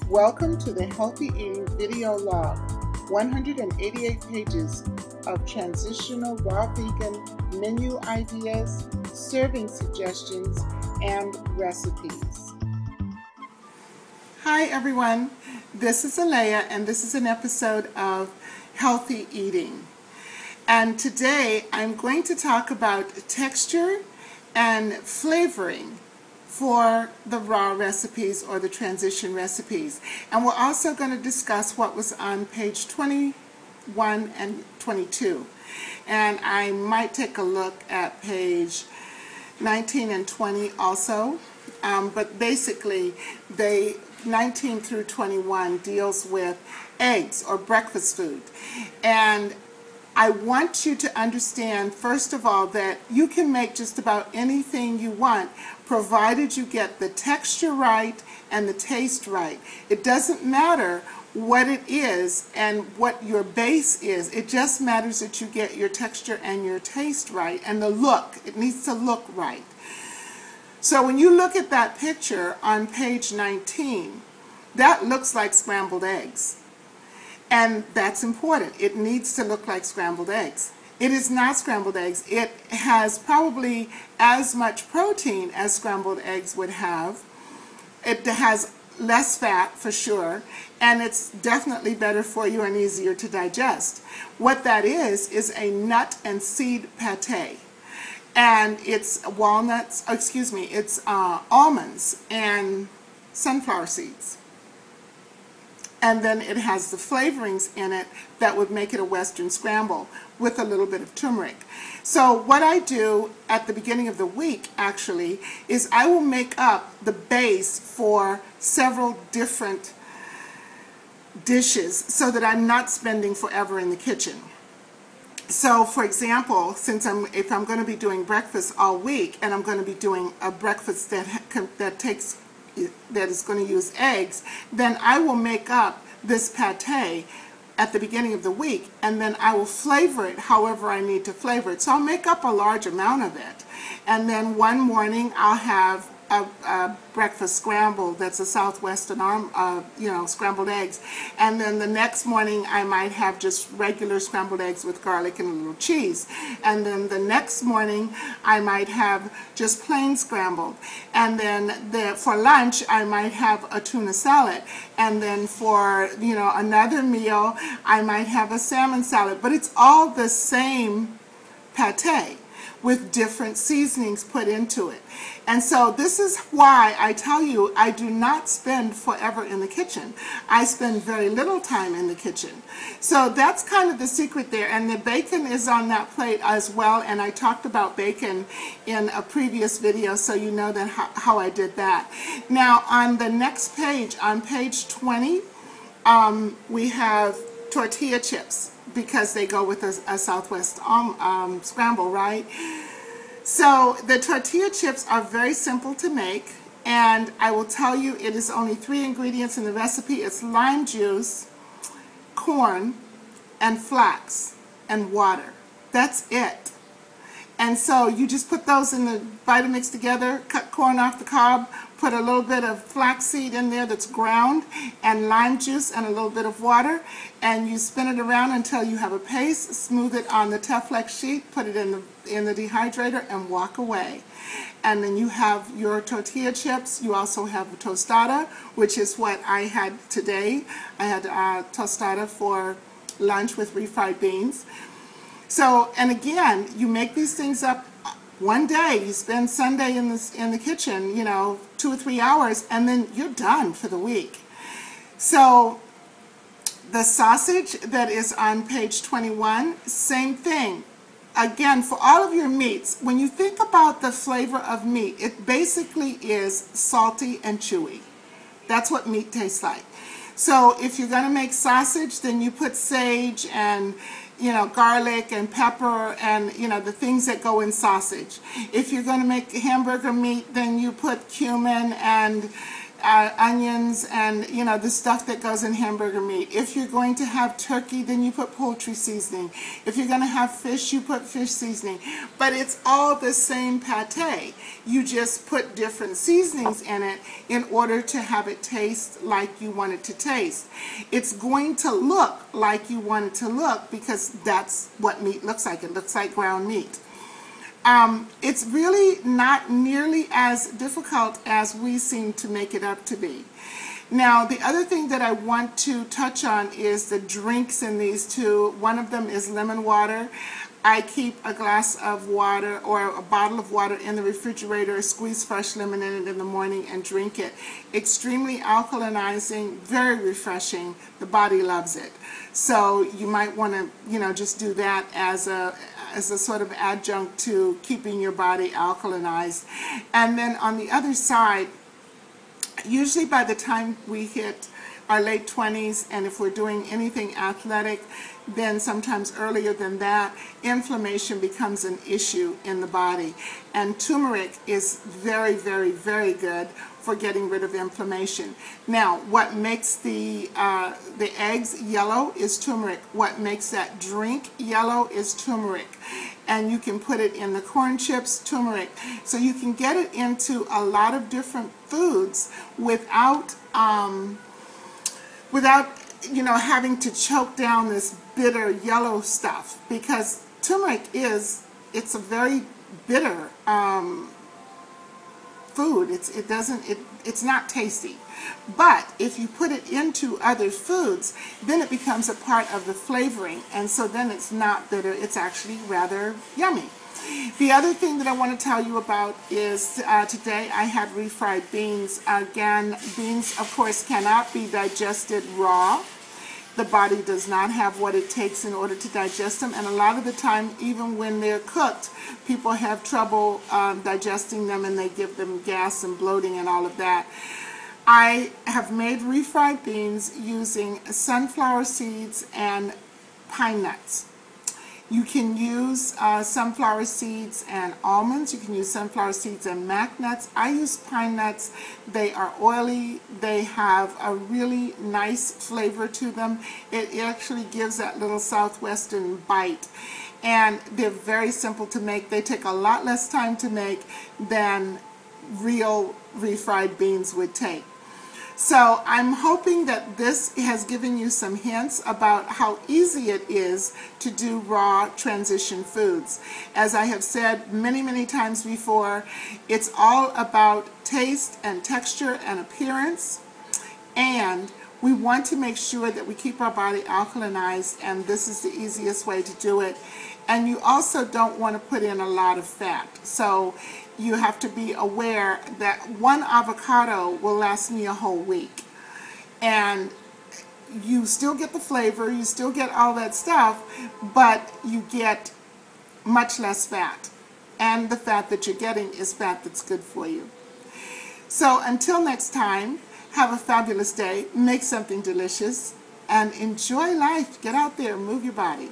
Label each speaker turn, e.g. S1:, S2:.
S1: Welcome to the Healthy Eating video log, 188 pages of transitional raw vegan menu ideas, serving suggestions, and recipes. Hi everyone, this is Alea and this is an episode of Healthy Eating. And today I'm going to talk about texture and flavoring for the raw recipes or the transition recipes. And we're also going to discuss what was on page 21 and 22. And I might take a look at page 19 and 20 also. But basically, 19 through 21 deals with eggs or breakfast food. And I want you to understand, first of all, that you can make just about anything you want, provided you get the texture right and the taste right. It doesn't matter what it is and what your base is. It just matters that you get your texture and your taste right, and the look. It needs to look right. So when you look at that picture on page 19, that looks like scrambled eggs. And that's important. It needs to look like scrambled eggs. It is not scrambled eggs. It has probably as much protein as scrambled eggs would have. It has less fat for sure, and it's definitely better for you and easier to digest. What that is a nut and seed pate. And it's walnuts, it's almonds and sunflower seeds. And then it has the flavorings in it that would make it a Western scramble with a little bit of turmeric. So what I do at the beginning of the week, actually, is I will make up the base for several different dishes so that I'm not spending forever in the kitchen. So, for example, if I'm going to be doing breakfast all week, and I'm going to be doing a breakfast that is going to use eggs, then I will make up this pate at the beginning of the week, and then I will flavor it however I need to flavor it. So I'll make up a large amount of it, and then one morning I'll have a breakfast scramble that's a Southwestern scrambled eggs, and then the next morning I might have just regular scrambled eggs with garlic and a little cheese, and then the next morning I might have just plain scrambled, and then for lunch I might have a tuna salad, and then for another meal I might have a salmon salad. But it's all the same pate with different seasonings put into it. And so this is why I tell you I do not spend forever in the kitchen. I spend very little time in the kitchen. So that's kind of the secret there. And the bacon is on that plate as well, and I talked about bacon in a previous video, so you know that how I did that. Now on the next page, on page 20, we have tortilla chips, because they go with a Southwest scramble, right? So the tortilla chips are very simple to make, and I will tell you it is only 3 ingredients in the recipe. It's lime juice, corn, and flax, and water. That's it. And so you just put those in the Vitamix together, cut corn off the cob, put a little bit of flaxseed in there that's ground, and lime juice and a little bit of water, and you spin it around until you have a paste, smooth it on the Teflex sheet, put it in the dehydrator, and walk away. And then you have your tortilla chips. You also have a tostada, which is what I had today. I had tostada for lunch with refried beans. So, and again, you make these things up one day. You spend Sunday in the kitchen, 2 or 3 hours, and then you're done for the week. So the sausage that is on page 21, same thing. Again, for all of your meats, when you think about the flavor of meat, it basically is salty and chewy. That's what meat tastes like. So if you're going to make sausage, then you put sage and garlic and pepper and the things that go in sausage. If you're going to make hamburger meat, then you put cumin and onions and, you know, the stuff that goes in hamburger meat. If you're going to have turkey, then you put poultry seasoning. If you're going to have fish, you put fish seasoning. But it's all the same pate. You just put different seasonings in it in order to have it taste like you want it to taste. It's going to look like you want it to look because that's what meat looks like. It looks like ground meat. It's really not nearly as difficult as we seem to make it up to be. Now, the other thing that I want to touch on is the drinks in these two. One of them is lemon water. I keep a glass of water or a bottle of water in the refrigerator, squeeze fresh lemon in it in the morning and drink it. Extremely alkalinizing, very refreshing. The body loves it. So you might want to, you know, just do that as a sort of adjunct to keeping your body alkalinized. And then on the other side, usually by the time we hit our late 20s, and if we're doing anything athletic, then sometimes earlier than that, inflammation becomes an issue in the body. And turmeric is very, very, very good for getting rid of inflammation. Now, what makes the eggs yellow is turmeric. What makes that drink yellow is turmeric. And you can put it in the corn chips, turmeric. So you can get it into a lot of different foods without you know, having to choke down this bitter yellow stuff, because turmeric it's a very bitter food. It's not tasty. But if you put it into other foods, then it becomes a part of the flavoring, and so then it's not bitter, it's actually rather yummy. The other thing that I want to tell you about is today I had refried beans. Again, beans, of course, cannot be digested raw. The body does not have what it takes in order to digest them, and a lot of the time, even when they're cooked, people have trouble digesting them, and they give them gas and bloating and all of that. I have made refried beans using sunflower seeds and pine nuts. You can use sunflower seeds and almonds. You can use sunflower seeds and mac nuts. I use pine nuts. They are oily. They have a really nice flavor to them. It actually gives that little southwestern bite. And they're very simple to make. They take a lot less time to make than real refried beans would take. So I'm hoping that this has given you some hints about how easy it is to do raw transition foods. As I have said many, many times before, it's all about taste and texture and appearance, and we want to make sure that we keep our body alkalinized, and this is the easiest way to do it. And you also don't want to put in a lot of fat. So you have to be aware that one avocado will last me a whole week. And you still get the flavor, you still get all that stuff, but you get much less fat. And the fat that you're getting is fat that's good for you. So until next time, have a fabulous day, make something delicious, and enjoy life. Get out there, move your body.